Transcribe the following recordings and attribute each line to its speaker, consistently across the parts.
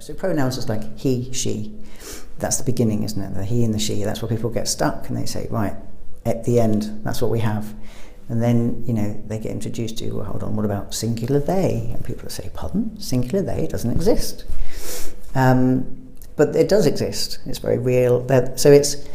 Speaker 1: So pronouns is like he, she. That's the beginning, isn't it? The he and the she. That's where people get stuck and they say, right, at the end, that's what we have. And then, they get introduced to, well, hold on, what about singular they? And people say, pardon? Singular they? It doesn't exist. But it does exist. It's very real. So it's,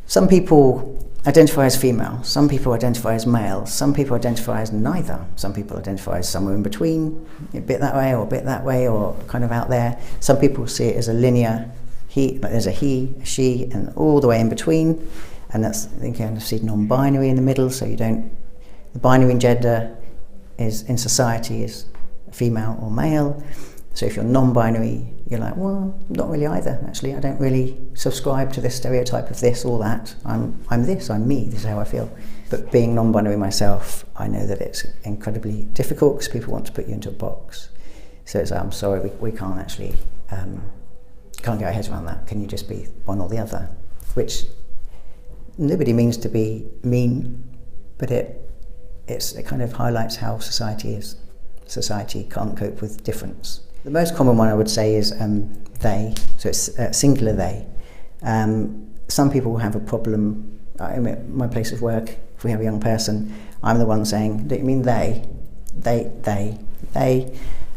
Speaker 1: some people identify as female, some people identify as male, some people identify as neither, some people identify as somewhere in between, a bit that way or a bit that way or kind of out there. Some people see it as a linear he, but there's a he, a she, and all the way in between. And that's, you kind of see non-binary in the middle, so you don't, the binary in gender is, in society, is female or male. So if you're non-binary, you're like, well, not really either, actually. I don't really subscribe to this stereotype of this or that. I'm this, I'm me, this is how I feel. But being non-binary myself, I know that it's incredibly difficult because people want to put you into a box. So it's, I'm sorry, we can't actually, can't get our heads around that. Can you just be one or the other? Which nobody means to be mean, but it kind of highlights how society is. Society can't cope with difference. The most common one I would say is they, so it's singular they. Some people have a problem. My place of work, if we have a young person, I'm the one saying, don't you mean they? They.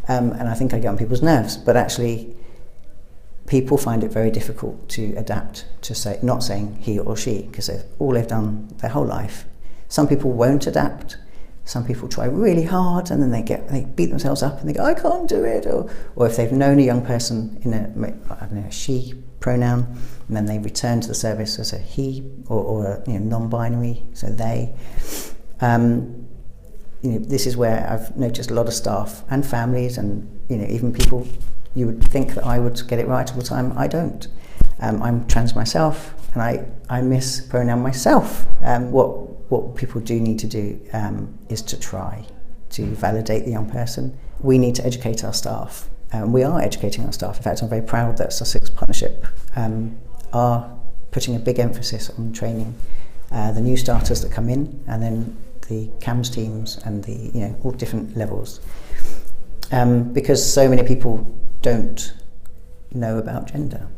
Speaker 1: And I think I get on people's nerves, but actually people find it very difficult to adapt to say, not saying he or she, because all they've done their whole life. Some people won't adapt. Some people try really hard and then they beat themselves up and they go, I can't do it. Or if they've known a young person in a she pronoun and then they return to the service as a he or a non-binary, so they. This is where I've noticed a lot of staff and families and even people, you would think that I would get it right all the time. I don't. I'm trans myself and I mispronoun myself. What people do need to do is to try to validate the young person. We need to educate our staff. We are educating our staff. In fact, I'm very proud that Sussex Partnership are putting a big emphasis on training the new starters that come in, and then the CAMS teams and the all different levels, because so many people don't know about gender.